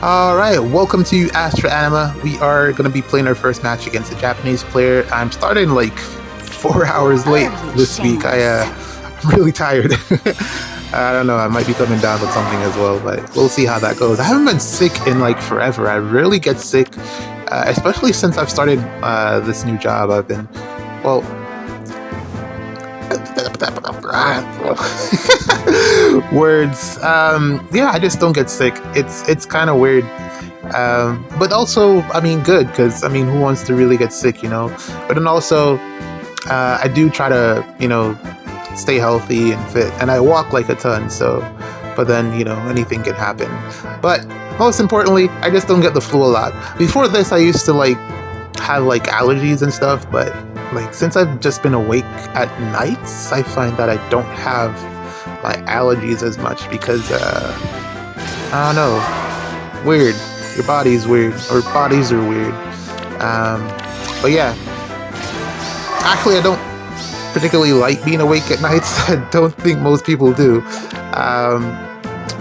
Alright, welcome to Astra Anima. We are going to be playing our first match against a Japanese player. I'm starting like 4 hours late this week. I'm really tired. I don't know, I might be coming down with something as well, but we'll see how that goes. I haven't been sick in like forever. I rarely get sick, especially since I've started this new job. I've been, well, words. Yeah, I just don't get sick. It's kind of weird. But also, I mean, good, because I mean, who wants to really get sick, you know? But then also, I do try to, you know, stay healthy and fit, and I walk like a ton. So, but then, you know, anything can happen. But most importantly, I just don't get the flu a lot. Before this, I used to like have like allergies and stuff, but like since I've just been awake at nights, I find that I don't have my allergies as much because I don't know, weird. Your body's weird, or bodies are weird. But yeah, actually, I don't particularly like being awake at nights. I don't think most people do.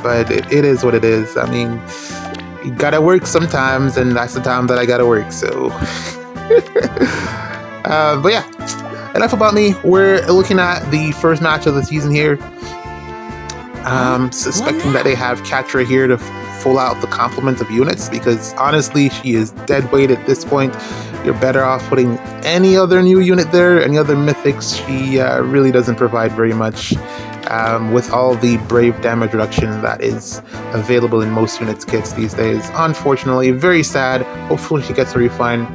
But it is what it is. I mean, you gotta work sometimes, and that's the time that I gotta work. So. But yeah, enough about me. We're looking at the first match of the season here. Suspecting that they have Catra here to full out the complement of units, because honestly, she is dead weight at this point. You're better off putting any other new unit there, any other mythics. She really doesn't provide very much. With all the brave damage reduction that is available in most units kits these days. Unfortunately, very sad. Hopefully she gets a refine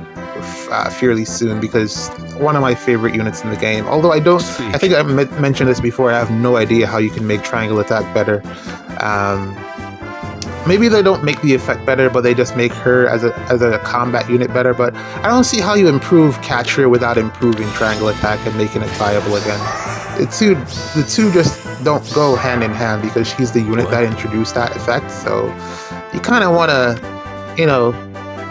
fairly soon, because one of my favorite units in the game. Although I think I mentioned this before, I have no idea how you can make triangle attack better. Maybe they don't make the effect better, but they just make her as a combat unit better. But I don't see how you improve Catra without improving triangle attack and making it viable again. The two just don't go hand in hand, because she's the unit that introduced that effect. So you kind of want to, you know,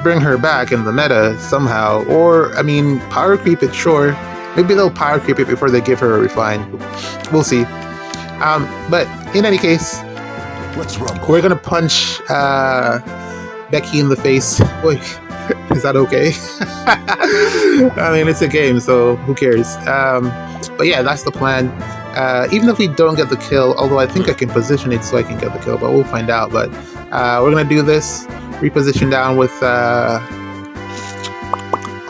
bring her back in the meta somehow. Or, I mean, power creep it, sure. Maybe they'll power creep it before they give her a refine. We'll see. But in any case, we're gonna punch Becky in the face. Wait, is that okay? I mean, it's a game, so who cares? But yeah, that's the plan. Even if we don't get the kill, although I think I can position it so I can get the kill, but we'll find out. But we're gonna do this. Reposition down with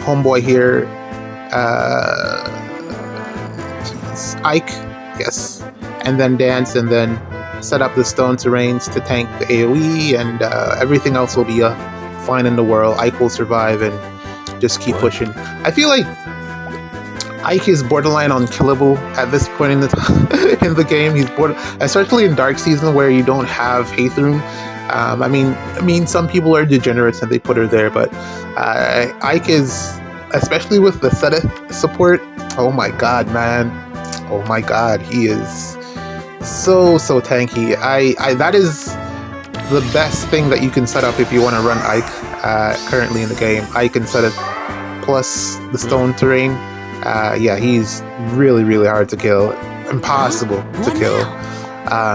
homeboy here, Ike, yes, and then dance, and then set up the stone terrains to tank the AoE, and everything else will be fine in the world. Ike will survive and just keep pushing. I feel like Ike is borderline unkillable at this point in the in the game. He's especially in Dark Season, where you don't have Ather. I mean, some people are degenerates and they put her there, but Ike is, especially with the Seth support. Oh my god, man! Oh my god, he is so tanky. That is the best thing that you can set up if you want to run Ike currently in the game. Ike and Seth plus the stone terrain. Yeah, he's really hard to kill, impossible to kill,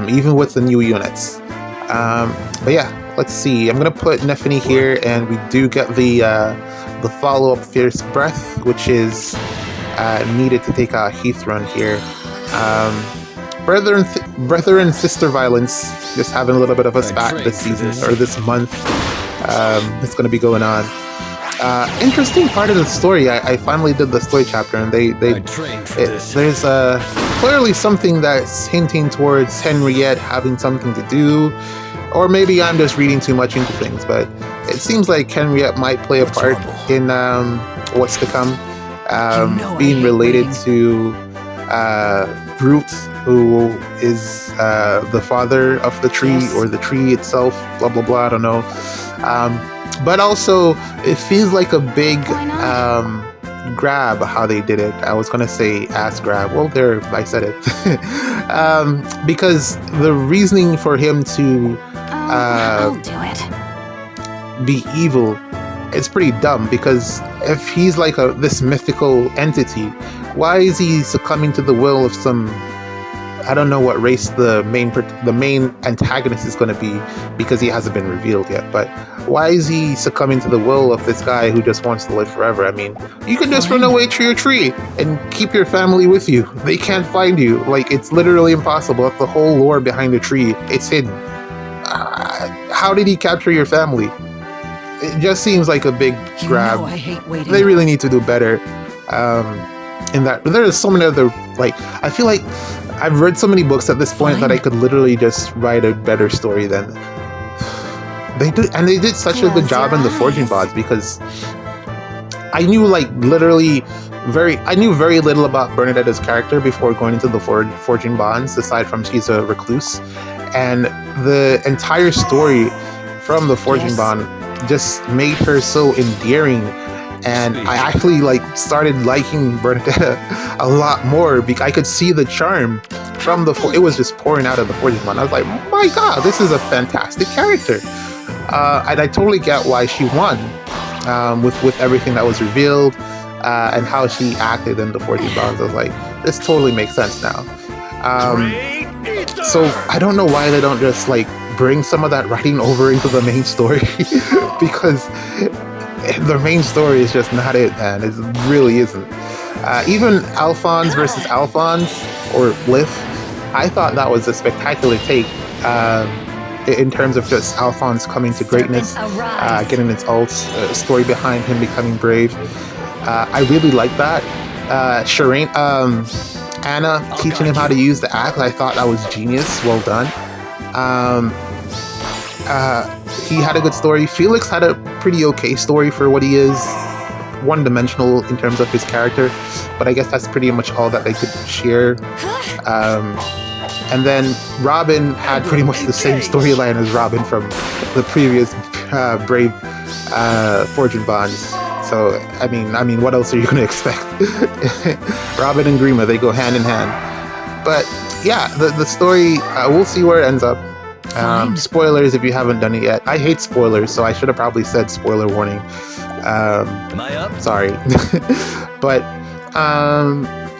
even with the new units. But yeah, let's see. I'm gonna put Nephany here, and we do get the follow-up Fierce Breath, which is needed to take out Heathrun here. Brother and sister violence, just having a little bit of a spat this season, or this month. It's gonna be going on. Interesting part of the story. I finally did the story chapter, and there's clearly something that's hinting towards Henriette having something to do, or maybe I'm just reading too much into things. But it seems like Henriette might play a part in what's to come, being related to Groot, who is the father of the tree, or the tree itself. Blah blah blah. I don't know. But also, it feels like a big grab how they did it. I was gonna say ass grab. Well, there, I said it. Because the reasoning for him to I'll do it. Be evil, it's pretty dumb. Because if he's like this mythical entity, why is he succumbing to the will of some I don't know what race the main antagonist is going to be because he hasn't been revealed yet. But why is he succumbing to the will of this guy who just wants to live forever? I mean, you can just run away to your tree and keep your family with you. They can't find you. Like, it's literally impossible. That's the whole lore behind the tree. It's hidden. How did he capture your family? It just seems like a big grab. I hate waiting. They really need to do better. In that, there are so many other, like, I feel like I've read so many books at this point that I could literally just write a better story than they did. And they did such a good job in the Forging Bonds, because I knew I knew very little about Bernadetta's character before going into the Forging Bonds, aside from she's a recluse. And the entire story from the Forging Bond just made her so endearing. And I actually started liking Bernadetta a lot more because I could see the charm from it was just pouring out of the Forging Bond. I was like, my God, this is a fantastic character. And I totally get why she won with everything that was revealed and how she acted in the Forging Bonds. I was like, this totally makes sense now. So I don't know why they don't just bring some of that writing over into the main story because the main story is just not it, man. It really isn't. Even Alphonse versus Alphonse, or Lith, I thought that was a spectacular take in terms of just Alphonse coming to greatness, getting its ult, story behind him becoming brave. I really like that. Shireen, Anna teaching him how to use the axe, I thought that was genius. Well done. He had a good story. Felix had a pretty okay story for what he is. One-dimensional in terms of his character, but I guess that's pretty much all that they could share. And then Robin had pretty much the same storyline as Robin from the previous Brave Forging Bonds. So I mean, what else are you gonna expect? Robin and Grima, they go hand in hand. But yeah, the story, we'll see where it ends up. Spoilers if you haven't done it yet. I hate spoilers, so I should have probably said spoiler warning. Am I up? Sorry. But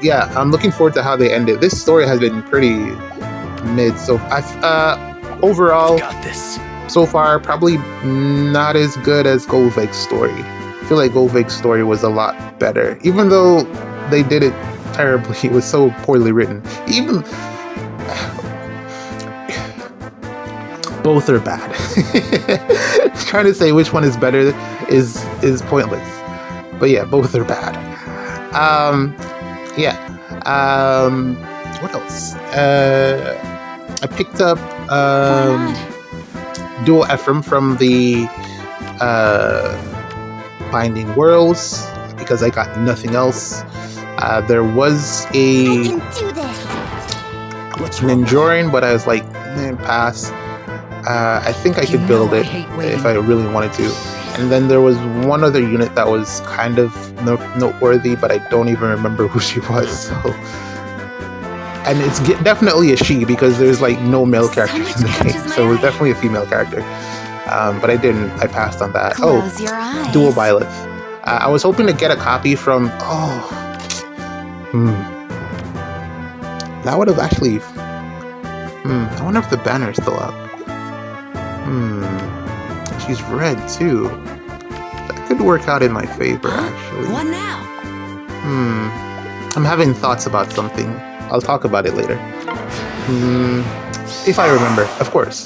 yeah, I'm looking forward to how they end it. This story has been pretty mid, so overall, got this. So far, probably not as good as Golveg's story. I feel like Golveg's story was a lot better, even though they did it terribly. It was so poorly written. Even both are bad. Trying to say which one is better is pointless. But yeah, both are bad. What else? I picked up Dual Ephraim from the Binding Worlds because I got nothing else. There was an Enduring, but I was like, pass. I think I could build it if I really wanted to. And then there was one other unit that was kind of noteworthy, but I don't even remember who she was. So, and it's definitely a she because there's no male characters in the game, so it was definitely a female character. But I passed on that. Dual Violet. I was hoping to get a copy from. That would have actually. I wonder if the banner is still up. She's red too. That could work out in my favor, actually. What now? I'm having thoughts about something. I'll talk about it later. If I remember, of course.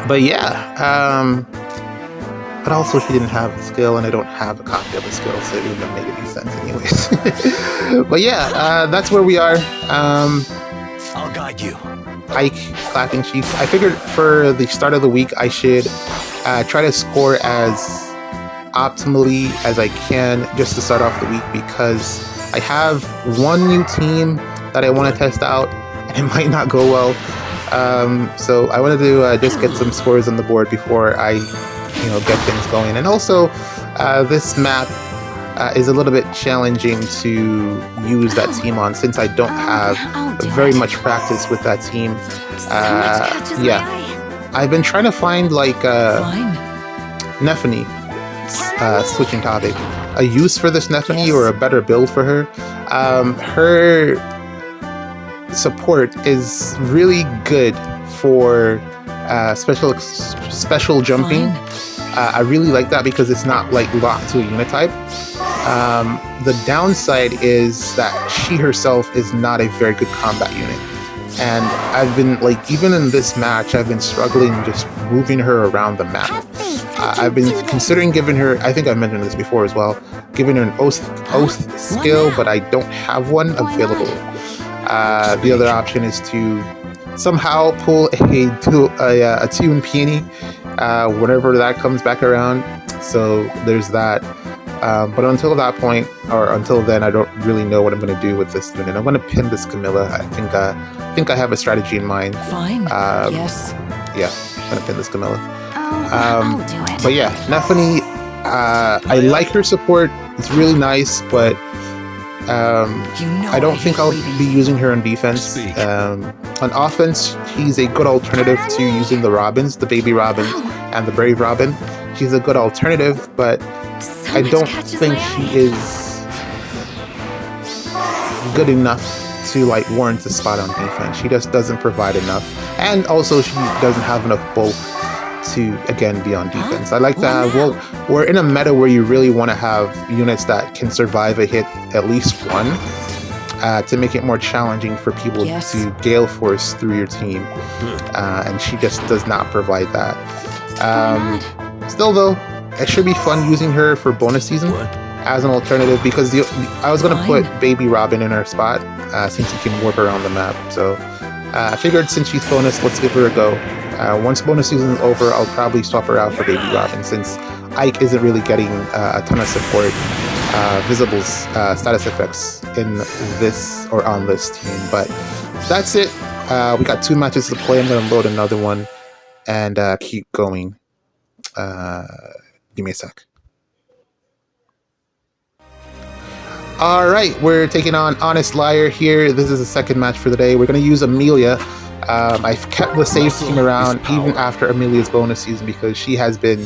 But yeah. But also she didn't have the skill, and I don't have a copy of the skill, so it wouldn't have made any sense anyways. But yeah, that's where we are. I'll guide you. Ike, Clapping Cheeks. I figured for the start of the week I should try to score as optimally as I can just to start off the week, because I have one new team that I want to test out and it might not go well. So I wanted to just get some scores on the board before I get things going. And also this map is a little bit challenging to use that team on, since I don't have very much practice with that team. I've been trying to find Nephany, switching topic, a use for this Nephany or a better build for her. support is really good for special jumping. I really like that because it's not like locked to a unit type. The downside is that she herself is not a very good combat unit. And I've been like, even in this match, I've been struggling just moving her around the map. I've been considering giving her, I think I mentioned this before as well, giving her an oath skill, but I don't have one available. The other option is to somehow pull a tune peony whenever that comes back around. So there's that. But until that point, or until then, I don't really know what I'm going to do with this unit. I'm going to pin this Camilla. I think I have a strategy in mind. Fine. Yes. Yeah, I'm going to pin this Camilla. I'll do it. But yeah, Nephany, I like her support. It's really nice, but I don't think I'll be using her on defense. On offense, she's a good alternative to using the Robins, the baby Robin and the brave Robin. She's a good alternative, but I don't think she is good enough to like warrant a spot on defense. She just doesn't provide enough, and also she doesn't have enough bulk to again be on defense. I like that. Well, we're in a meta where you really want to have units that can survive a hit at least one, to make it more challenging for people to gale force through your team, and she just does not provide that. Still though, it should be fun using her for bonus season as an alternative, because I was going to put baby Robin in her spot since you can warp around the map. So I figured since she's bonus, let's give her a go. Once bonus season is over, I'll probably swap her out for baby Robin, since Ike isn't really getting a ton of support, visible status effects in this or on this team. But that's it. We got 2 matches to play. I'm going to load another one and keep going. Give me a sec. All right, we're taking on Honest Liar here. This is the second match for the day. We're going to use Amelia. I've kept the save team around even after Amelia's bonus season because she has been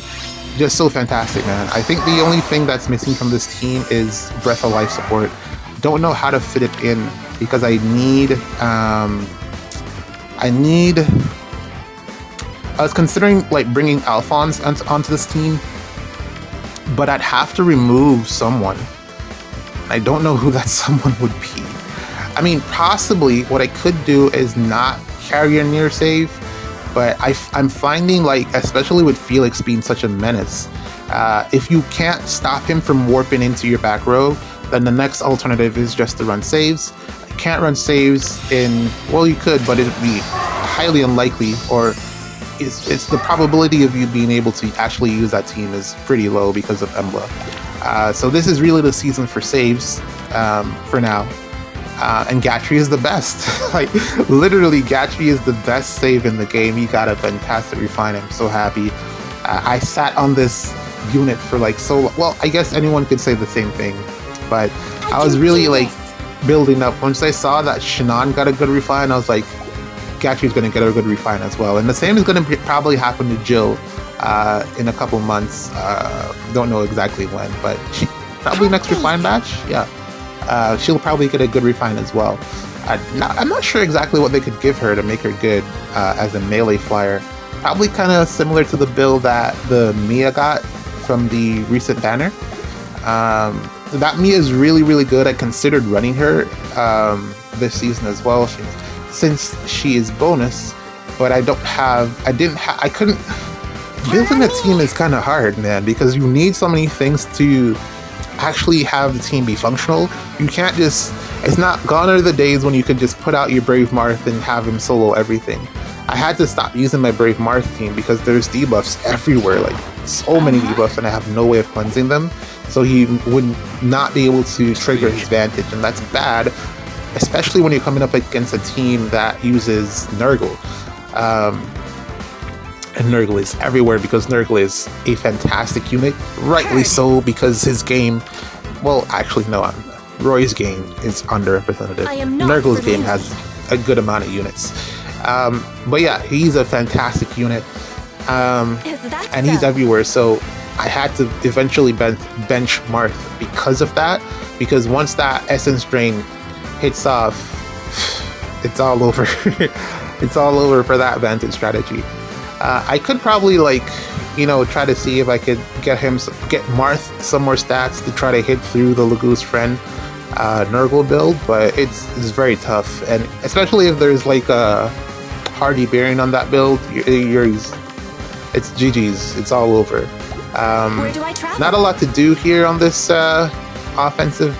just so fantastic, man. I think the only thing that's missing from this team is Breath of Life support. Don't know how to fit it in because I was considering like bringing Alphonse onto this team, but I'd have to remove someone. I don't know who that someone would be. I mean, possibly what I could do is not carry a near save, but I'm finding, like, especially with Felix being such a menace, if you can't stop him from warping into your back row, then the next alternative is just to run saves. You can't run saves in, well, you could, but it'd be highly unlikely, or it's the probability of you being able to actually use that team is pretty low because of Embla. So this is really the season for saves for now. And Gatry is the best. Like, literally, Gatry is the best save in the game. He got a fantastic refine. I'm so happy. I sat on this unit for like so long. Well, I guess anyone could say the same thing, but I was really like building up. Once I saw that Shannon got a good refine, I was like, Gatry's going to get a good refine as well. And the same is going to probably happen to Jill in a couple months. Don't know exactly when, but probably next refine batch. Yeah. She'll probably get a good refine as well. I'm not sure exactly what they could give her to make her good as a melee flyer. Probably kind of similar to the build that the Mia got from the recent banner. That Mia is really, really good. I considered running her this season as well, since she is bonus, but I couldn't. Building a team is kind of hard, man, because you need so many things to actually have the team be functional. You can't just, it's not, gone are the days when you could just put out your Brave Marth and have him solo everything. I had to stop using my Brave Marth team because there's debuffs everywhere, like so many debuffs, and I have no way of cleansing them, so he would not be able to trigger his Vantage, and that's bad, especially when you're coming up against a team that uses Nurgle. And Nurgle is everywhere because Nurgle is a fantastic unit, rightly so, because his game, well, actually no, Roy's game is underrepresented. Nurgle's game has a good amount of units. But yeah, he's a fantastic unit, and he's everywhere, so I had to eventually bench Marth because of that, because once that Essence Drain hits off, it's all over. It's all over for that Vantage strategy. I could probably try to see if I could get Marth some more stats to try to hit through the Lagoose Friend Nurgle build, but it's very tough, and especially if there's like a Hardy Bearing on that build, it's GG's. It's all over. Where do I travel? Not a lot to do here on this offensive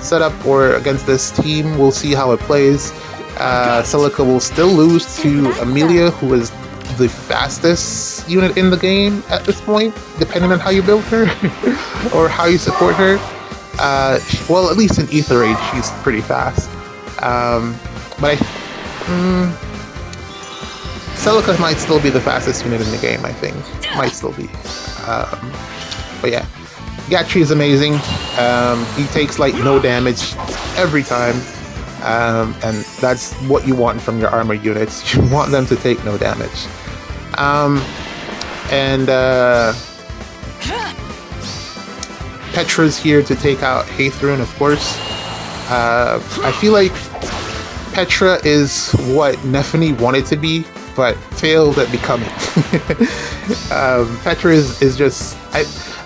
setup or against this team. We'll see how it plays. Celica will still lose to Amelia, who is the fastest unit in the game at this point, depending on how you build her or how you support her. Well, at least in Ether Age, she's pretty fast. But Celica might still be the fastest unit in the game, I think. Might still be. But yeah, Gatri is amazing. He takes like no damage every time. And that's what you want from your armor units. You want them to take no damage. Petra's here to take out Ather, of course. I feel like Petra is what Nephany wanted to be, but failed at becoming. Petra is just...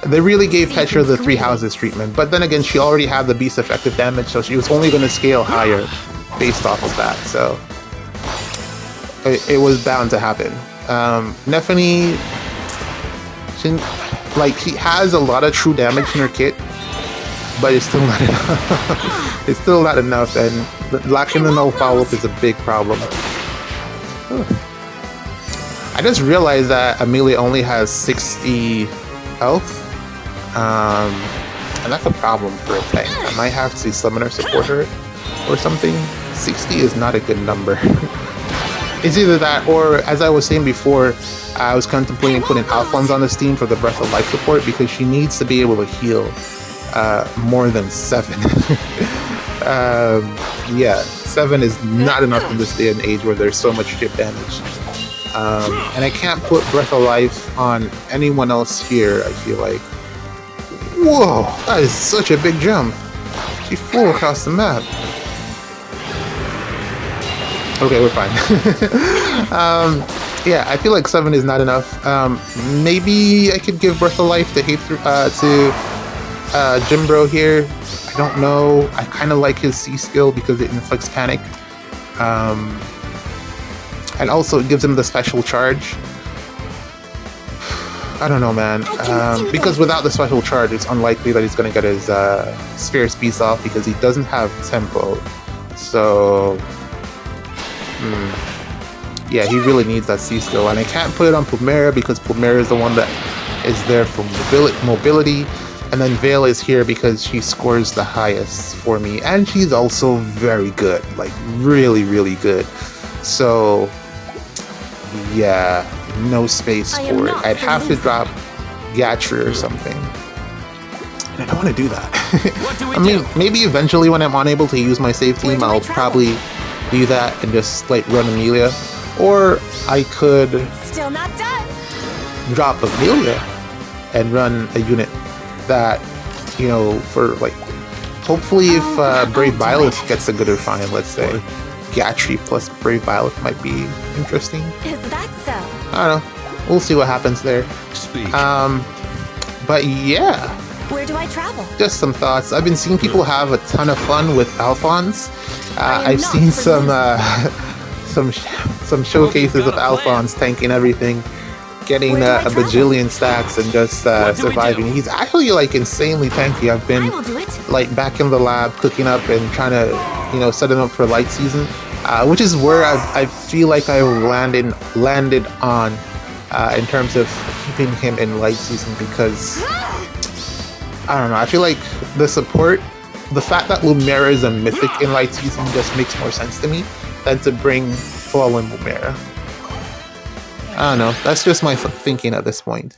They really gave Petra the 3 houses treatment, but then again, she already had the beast effective damage, so she was only going to scale higher based off of that, so it was bound to happen. Nephany, she has a lot of true damage in her kit, but it's still not enough. It's still not enough, and lacking the no follow-up is a big problem. I just realized that Amelia only has 60 health. And that's a problem for a tank. I might have to summon or support her or something. 60 is not a good number. It's either that, or as I was saying before, I was contemplating putting Alphonse on this team for the Breath of Life support because she needs to be able to heal more than 7. Yeah, 7 is not enough in this day and age where there's so much chip damage. And I can't put Breath of Life on anyone else here, I feel like. Whoa, that is such a big jump. She flew across the map. Okay, we're fine. Yeah, I feel like 7 is not enough. Maybe I could give Breath of Life to Jimbro here. I don't know. I kind of like his C skill because it inflicts panic. And also it gives him the special charge. I don't know, man. Because without the special charge, it's unlikely that he's going to get his Sphere Speed off because he doesn't have tempo. So, yeah, he really needs that C skill. And I can't put it on Plumera because Plumera is the one that is there for mobility. And then Veil is here because she scores the highest for me. And she's also very good. Like, really, really good. So, yeah. No space for it. I'd have to drop Gatri or something. And I don't want to do that. I mean, maybe eventually when I'm unable to use my save team, I'll probably do that and just like run Amelia. Or I could Still not done. drop Amelia and run a unit that, you know, for like, hopefully if Brave Violet gets a gooder find, let's say, Gatri plus Brave Violet might be interesting. Is that so? I don't know. We'll see what happens there. Speak. But yeah. Where do I travel? Just some thoughts. I've been seeing people have a ton of fun with Alphonse. I've seen some showcases of Alphonse tanking everything, getting a bajillion stacks and just surviving. He's actually like insanely tanky. I've been like back in the lab cooking up and trying to, you know, set him up for light season. Which is where I feel like I landed on in terms of keeping him in light season because I don't know. I feel like the support, the fact that Lumera is a mythic in light season just makes more sense to me than to bring Fallen Lumera. I don't know. That's just my thinking at this point.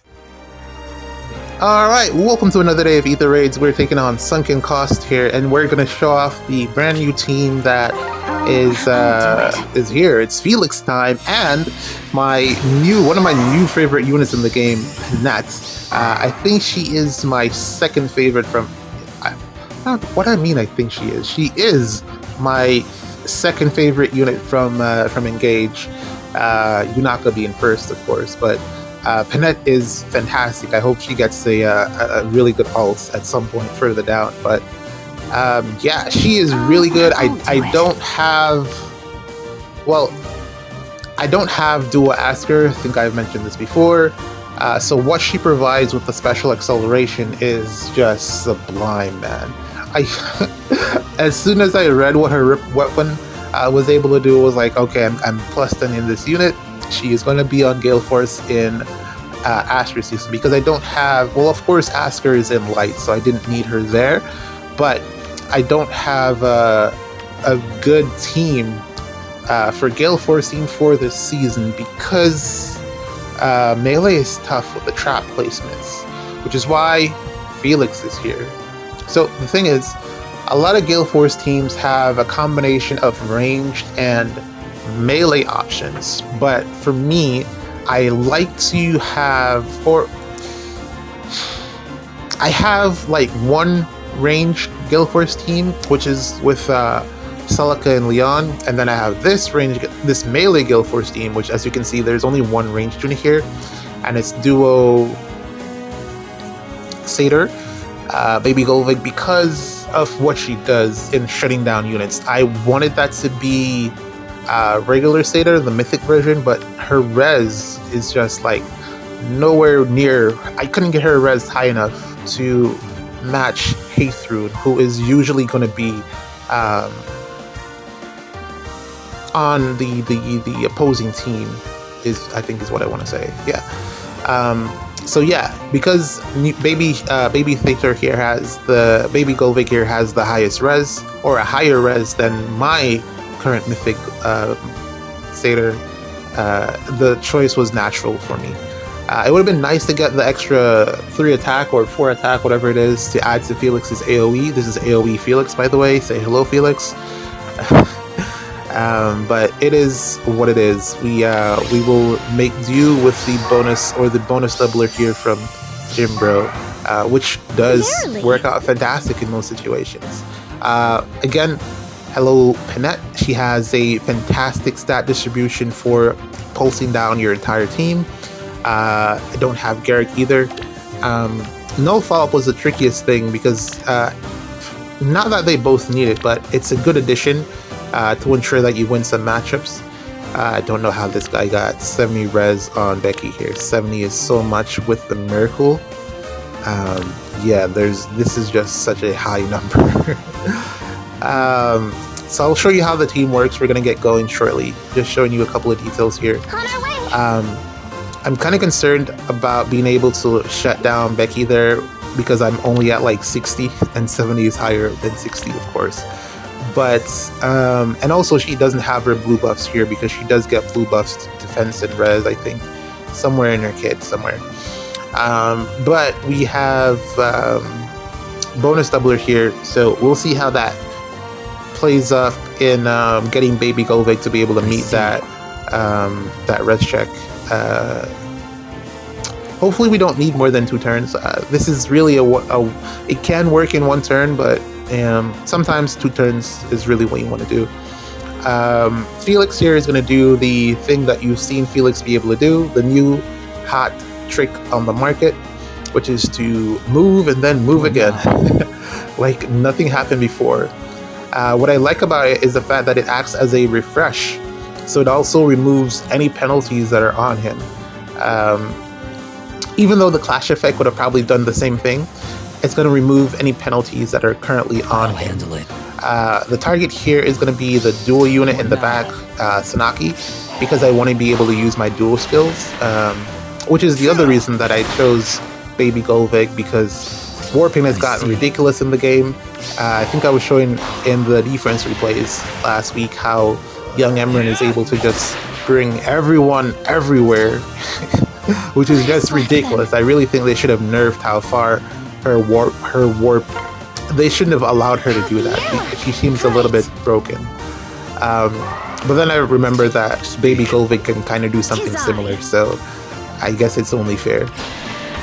Alright, welcome to another day of Ether Raids. We're taking on Sunken Cost here, and we're going to show off the brand new team that is here. It's Felix time, and one of my new favorite units in the game, Nats. I think she is my second favorite from... What I mean I think she is. She is my second favorite unit from Engage. Yunaka being first, of course, but Panette is fantastic. I hope she gets a really good ult at some point further down. But yeah, she is really good. I don't have, well, I don't have dual Asker. I think I've mentioned this before. So what she provides with the special acceleration is just sublime, man. As soon as I read what her weapon was able to do, was like, okay, I'm plus 10 in this unit. She is going to be on Gale Force in Astra season, because I don't have, well, of course Asker is in light, so I didn't need her there, but I don't have a good team for Gale Forcing for this season, because melee is tough with the trap placements, which is why Felix is here. So the thing is, a lot of Gale Force teams have a combination of ranged and melee options, but for me, I like to have, or I have like one ranged Gale Force team, which is with Celica and Leon, and then I have this melee Gale Force team, which, as you can see, there's only one ranged unit here, and it's duo Satyr, Baby Golvig, because of what she does in shutting down units. I wanted that to be regular Satyr, the mythic version, but her res is just like nowhere near. I couldn't get her res high enough to match Ather, who is usually going to be on the opposing team, I think is what I want to say. Yeah. So yeah, because baby Ather here has the baby Golvig here has the highest res, or a higher res than my current mythic Satyr, the choice was natural for me. It would have been nice to get the extra 3 attack or 4 attack, whatever it is, to add to Felix's AoE. This is AoE Felix, by the way. Say hello, Felix. But it is what it is. We will make do with the bonus, or the bonus doubler here from Jimbro, which does work out fantastic in most situations. Again, hello Panette. She has a fantastic stat distribution for pulsing down your entire team. I don't have Garrick either. No follow-up was the trickiest thing, because not that they both need it, but it's a good addition to ensure that you win some matchups. I don't know how this guy got 70 res on Becky here. 70 is so much with the Miracle. Yeah, this is just such a high number. So I'll show you how the team works. We're going to get going shortly. Just showing you a couple of details here. I'm kind of concerned about being able to shut down Becky there, because I'm only at like 60, and 70 is higher than 60, of course. But, and also she doesn't have her blue buffs here, because she does get blue buffs to defense and res, I think, somewhere in her kit, somewhere. But we have bonus doubler here, so we'll see how that plays up in getting Baby Golvig to be able to meet that res check. Hopefully we don't need more than 2 turns. This is really it can work in 1 turn, but sometimes 2 turns is really what you want to do. Felix here is going to do the thing that you've seen Felix be able to do, the new hot trick on the market, which is to move and then move again. Like nothing happened before. What I like about it is the fact that it acts as a refresh, so it also removes any penalties that are on him. Even though the clash effect would have probably done the same thing, it's going to remove any penalties that are currently on him. The target here is going to be the dual unit in the back, Sanaki, because I want to be able to use my dual skills, which is the other reason that I chose Baby Golvig, because warping has gotten ridiculous in the game. I think I was showing in the defense replays last week how young Emran is able to just bring everyone everywhere, which is just ridiculous. I really think they should have nerfed how far her warp. They shouldn't have allowed her to do that. She seems a little bit broken. But then I remember that Baby Golvig can kind of do something similar, so I guess it's only fair.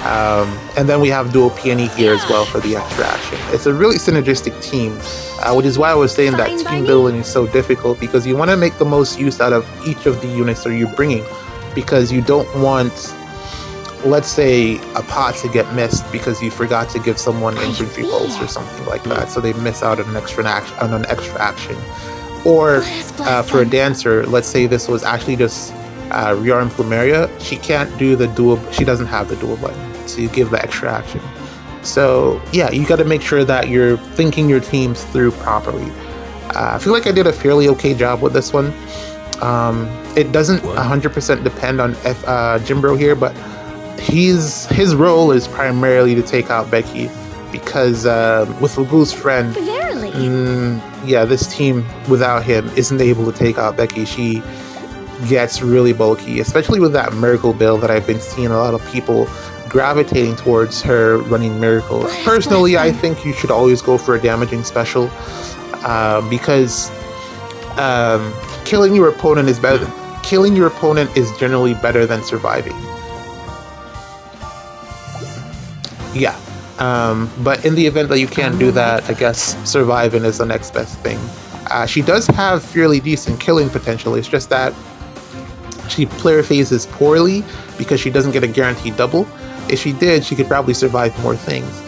And then we have dual peony here as well for the extra action. It's a really synergistic team, which is why I was saying that team building is so difficult, because you want to make the most use out of each of the units that you're bringing, because you don't want, let's say, a pot to get missed because you forgot to give someone infantry pulse or something like that, so they miss out on an extra action. Or for a dancer, let's say this was actually just Rearm Plumeria, she can't do the dual, she doesn't have the dual button, so you give the extra action. So yeah, you got to make sure that you're thinking your teams through properly. I feel like I did a fairly okay job with this one. It doesn't 100% depend on Jimbro here, but his role is primarily to take out Becky, because with Labu's friend, yeah, this team without him isn't able to take out Becky. She gets really bulky, especially with that miracle build that I've been seeing a lot of people gravitating towards her running miracles. Personally, I think you should always go for a damaging special, because killing your opponent is better. Killing your opponent is generally better than surviving. Yeah. But in the event that you can't do that, I guess surviving is the next best thing. She does have fairly decent killing potential. It's just that she player phases poorly because she doesn't get a guaranteed double. If she did, she could probably survive more things,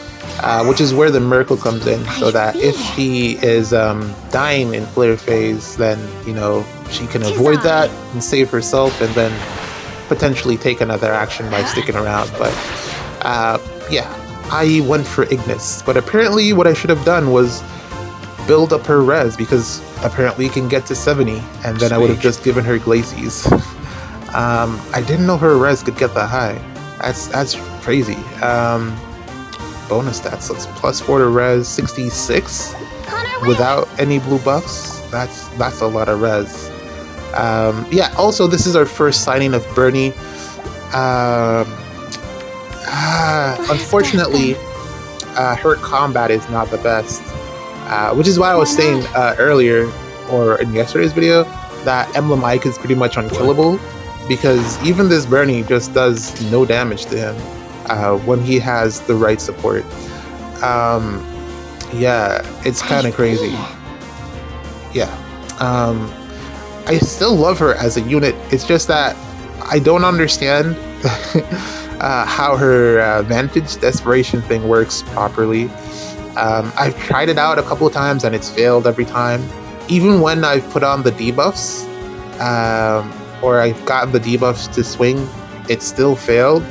which is where the miracle comes in, so that if she is dying in player phase, then, you know, she can avoid that and save herself, and then potentially take another action by sticking around. But yeah, I went for Ignis, but apparently what I should have done was build up her res, because apparently you can get to 70, and then I would have just given her Glacies. I didn't know her res could get that high. That's crazy. Bonus stats, so it's +4 to res, 66 without any blue buffs. That's a lot of res. Yeah, also this is our first signing of Bernie. Unfortunately, her combat is not the best, which is why I was saying earlier, or in yesterday's video, that Emblem Ike is pretty much unkillable, because even this Bernie just does no damage to him when he has the right support. Yeah, it's kind of crazy. Yeah. I still love her as a unit. It's just that I don't understand how her Vantage Desperation thing works properly. I've tried it out a couple of times and it's failed every time. Even when I've put on the debuffs, or I've gotten the debuffs to swing, it still failed.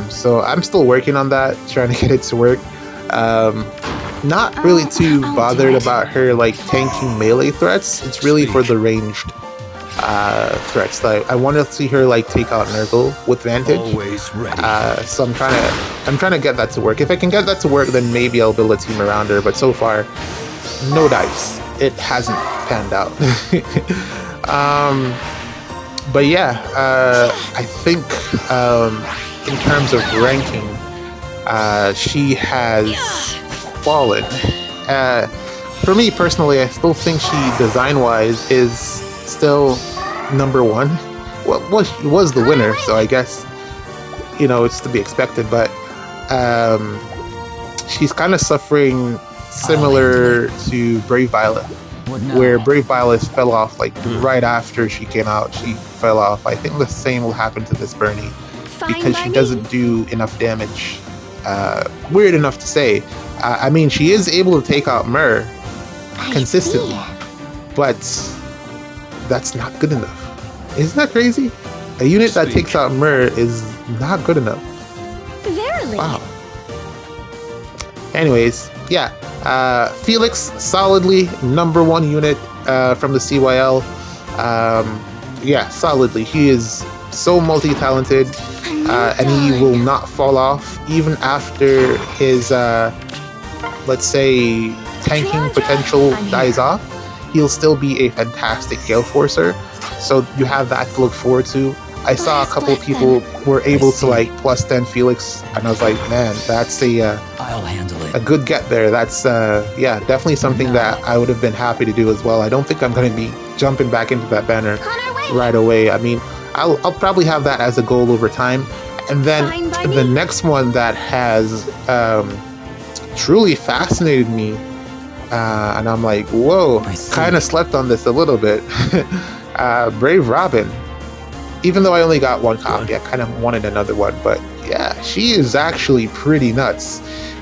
So I'm still working on that, trying to get it to work. Not really too bothered about her like tanking melee threats. It's really for the ranged threats. Like I want to see her like take out Nurgle with Vantage. So I'm trying to get that to work. If I can get that to work, then maybe I'll build a team around her. But so far, no dice. It hasn't panned out. But yeah, I think in terms of ranking, she has fallen. For me personally, I still think she design-wise is still number one. Well, she was the winner, so I guess, you know, it's to be expected, but she's kind of suffering similar to Brave Violet, where Brave Violet fell off like right after she came out. She fell off. I think the same will happen to this Bernie, because she doesn't do enough damage. Weird enough to say. I mean, she is able to take out Myrrh consistently, but that's not good enough. Isn't that crazy? A unit that takes out Myrrh is not good enough. Verily. Wow. Anyways, yeah. Felix, solidly number one unit from the CYL. Yeah, solidly. He is so multi-talented, and he will not fall off even after his, let's say, tanking potential dies off. He'll still be a fantastic Gale Forcer, so you have that to look forward to. I saw a couple of people were able to like +10 Felix, and I was like, man, that's I'll handle it. A good get there. That's yeah, definitely something that I would have been happy to do as well. I don't think I'm going to be jumping back into that banner right away. I mean, I'll probably have that as a goal over time, and then I the need? next one that has truly fascinated me, and I'm like, whoa, I see. kind of slept on this a little bit. Brave Robin. Even though I only got one copy, I kind of wanted another one, but yeah, she is actually pretty nuts.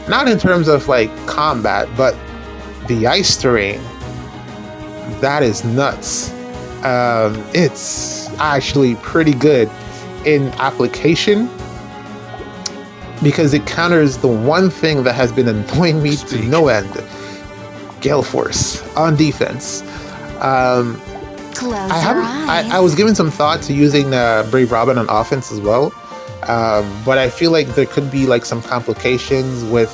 Not in terms of like combat, but the ice terrain. That is nuts. It's actually pretty good in application because it counters the one thing that has been annoying me to no end: Gale Force on defense. Close I your haven't. eyes. I was giving some thought to using Brave Robin on offense as well, but I feel like there could be like some complications with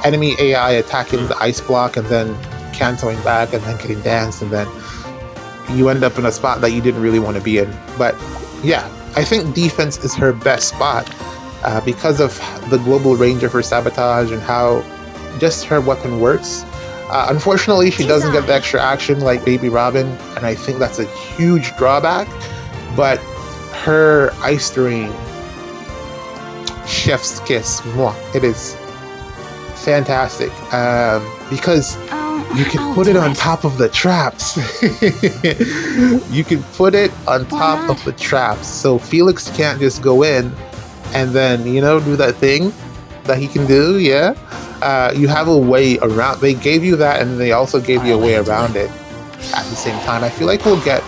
enemy AI attacking the ice block and then canceling back and then getting danced, and then you end up in a spot that you didn't really want to be in. But yeah, I think defense is her best spot because of the global range of her sabotage and how just her weapon works. Unfortunately, she doesn't get the extra action like Baby Robin, and I think that's a huge drawback. But her ice terrain, chef's kiss, mwah, it is fantastic because you can put it on top of the traps. You can put it on top of the traps, so Felix can't just go in and then, you know, do that thing that he can do. Yeah. You have a way around. They gave you that, and they also gave you a way around it at the same time. I feel like we'll get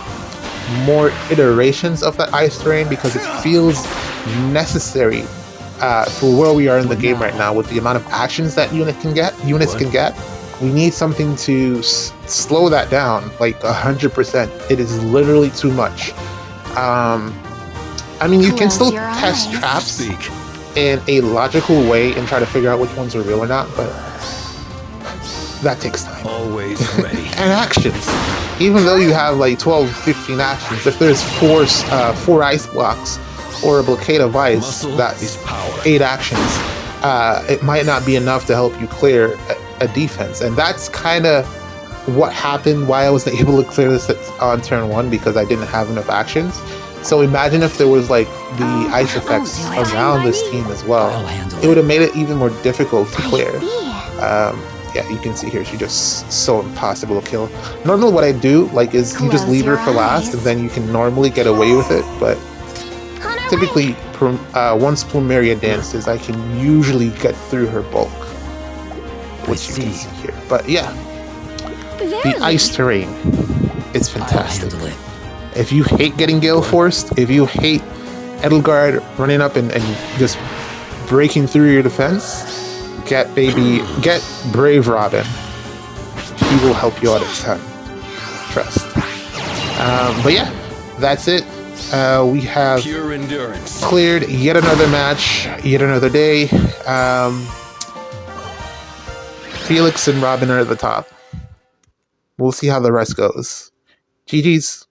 more iterations of that ice terrain because it feels necessary for where we are in the game right now with the amount of actions that units can get. We need something to slow that down like 100%. It is literally too much. I mean, you can still test traps in a logical way and try to figure out which ones are real or not, but that takes time. Always ready. And actions. Even though you have like 12, 15 actions, if there's four ice blocks or a blockade of ice, that's 8 actions. It might not be enough to help you clear a defense, and that's kind of what happened. Why I wasn't able to clear this on turn 1, because I didn't have enough actions. So imagine if there was like the ice effects around this team as well. It would have made it even more difficult to clear. Yeah, you can see here, she's just so impossible to kill. Normally what I do like is you just leave her for last, and then you can normally get away with it, but typically once Plumeria dances, I can usually get through her bulk, which you can see here. But yeah, the ice terrain is fantastic. If you hate getting Gale Forced, if you hate Edelgard running up and just breaking through your defense, get Brave Robin. He will help you out a ton. Trust. But yeah, that's it. We have cleared yet another match, yet another day. Felix and Robin are at the top. We'll see how the rest goes. GG's.